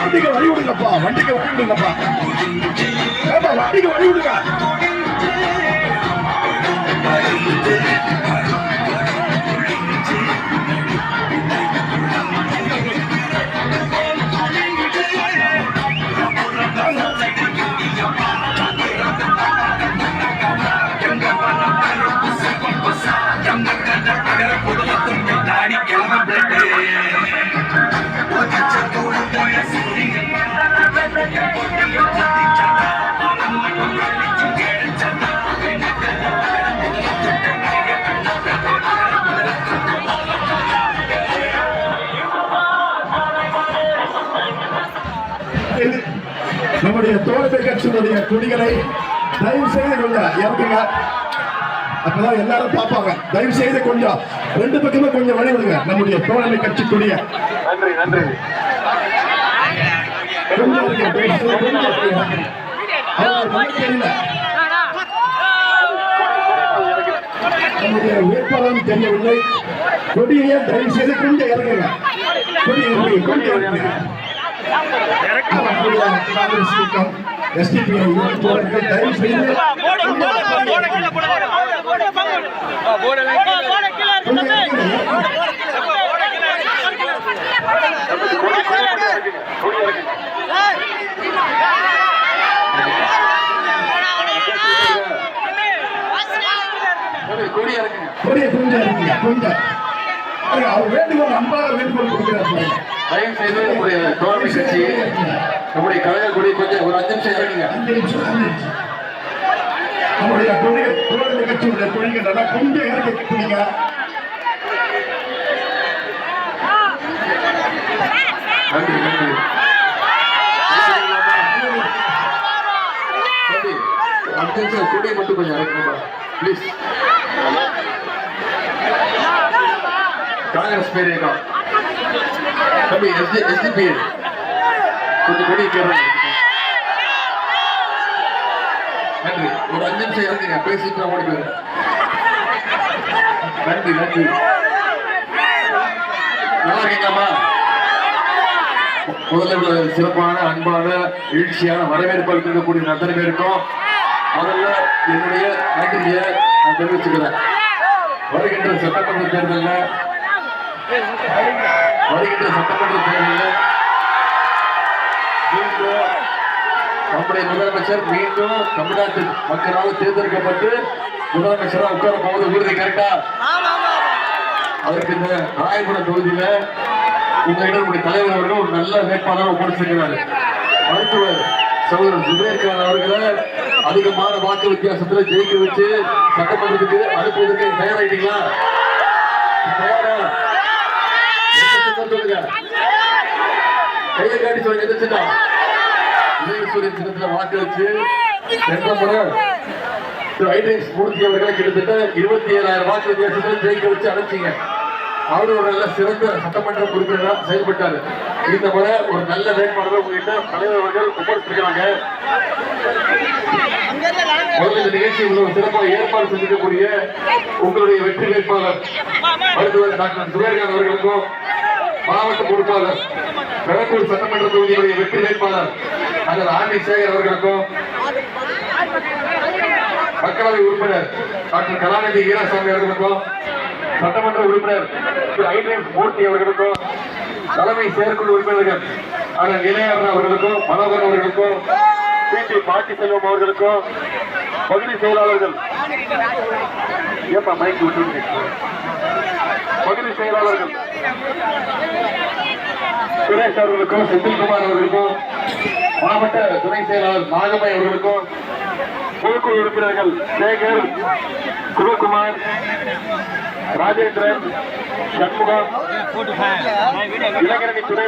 வண்டிக்கு வழி விடுங்கப்பா, வண்டிக்கு வழி விடுங்கப்பா, வண்டிக்கு வழி விடுங்க. நம்முடைய தோழமை கட்சியினுடைய கொடிகளை தயவு செய்து கொஞ்சம் இறக்குங்க, அப்பதான் எல்லாரும் பார்ப்பாங்க. தயவு செய்து கொஞ்சம் ரெண்டு பக்கமே கொஞ்சம் வழி விடுங்க. நம்முடைய தோழமை கட்சி கொடிய நன்றி நன்றி. நம்முடைய வேட்பாளரும் தெரியவில்லை. கொடியை தயவு செய்து கொஞ்சம் இறக்குங்க. கொடி கொஞ்சம் இறக்குங்க. காங்கிரஸ் இயக்கம் எஸ்டிபிஐ தோழர்கள் தயவு செய்து கொடியை கொஞ்சம் இறக்குங்க. கொஞ்சம் அவர் வேண்டுகோள் அன்பாக வேண்டுகோள் கொடுக்கிறார். தயவு செய்து நம்முடைய தோழமை கட்சி நம்முடைய கழக கொடி கொஞ்சம் ஒரு 5 நிமிஷம் இறங்குங்க. நம்முடைய தோழமை கட்சியுடைய கொள்கை நல்லா கொஞ்சம் இறக்கிங்க. நன்றி நன்றி. கொடியை மட்டும் கொஞ்சம் இறக்குங்க ப்ளீஸ். காங்கிரஸ் பேர் தம்பி எஸ்டிபி கொஞ்சம் கொடி கேட்க. நன்றி. ஒரு 5 நிமிஷம் இறங்குங்க, பேசிட்டு ஓடி போயிருங்க. நன்றி நன்றி. நல்லா இருக்கீங்களாமா? முதல்ல சிறப்பான அன்பான எழுச்சியான வரவேற்பு இருக்கக்கூடிய அத்தனை பேருக்கும் முதல்ல என்னுடைய நன்றியை நான் தெரிவிச்சுக்கிறேன். வருகின்ற சட்டமன்ற தேர்தலில் மீண்டும் நம்முடைய முதலமைச்சர் மீண்டும் தமிழ்நாட்டு மக்களால் தேர்ந்தெடுக்கப்பட்டு முதலமைச்சராக உட்கார போவது உறுதி. கரெக்டா? அதற்கு இந்த ராயபுரம் தொகுதியில உங்களிடம் நம்முடைய தலைவர் அவர்கள் ஒரு நல்ல வேட்பாளர் ஒப்படைச்சிருக்கிறார். மருத்துவர் சகோதரர் சுபேர் கான் அவர்களை அதிகமான வாக்கு வித்தியாசத்தில் ஜெயிக்க வச்சு சட்டமன்றத்துக்கு அனுப்புவதற்கு தயாராயிட்டீங்களா? தயாரா? கையை காட்டி சொல்லுங்க. எதிர்த்துட்டா உதயசூரியன் சின்னத்தில் வாக்களிச்சு சென்ற முறை மூர்த்தி அவர்களை கிட்டத்தட்ட 27,000 வாக்கு வித்தியாசத்தில் ஜெயிக்க வச்சு அனுப்பிச்சிங்க. அவரு ஒரு நல்ல சிறந்த சட்டமன்ற உறுப்பினராக செயல்பட்டாரு. இந்த முறை ஒரு நல்ல வேட்பாளர் உங்ககிட்ட தலைவர் அவர்கள் ஒப்படைச்சிருக்கிறாங்க. முதல்ல இந்த நிகழ்ச்சி சிறப்பாக ஏற்பாடு செஞ்சிருக்கக்கூடிய உங்களுடைய வெற்றி வேட்பாளர் மருத்துவர் டாக்டர் சுபேர்கான் அவர்களுக்கும், மாவட்ட பொறுப்பாளர் பெரம்பூர் சட்டமன்ற தொகுதியுடைய வெற்றி வேட்பாளர் அண்ணன் ஆண்டி சேகர் அவர்களுக்கும், மக்களவை உறுப்பினர் டாக்டர் கலாநிதி வீராசாமி அவர்களுக்கும், சட்டமன்ற உறுப்பினர் மூர்த்தி அவர்களுக்கும், தலைமை செயற்குழு உறுப்பினர்கள் அண்ணன் இளையராஜா அவர்களுக்கும், மனோகர் அவர்களுக்கும், பிடி பாட்டி செல்வம் அவர்களுக்கும், பகுதி செயலாளர்கள் பகுதி செயலாளர்கள் சுரேஷ் அவர்களுக்கும், செந்தில்குமார் அவர்களுக்கும், மாவட்ட துணை செயலாளர் நாகம்மை அவர்களுக்கும், பொதுக்குழு உறுப்பினர்கள் சேகர், சிவகுமார், ராஜேந்திரன், சண்முகம், இளைஞரணி துணை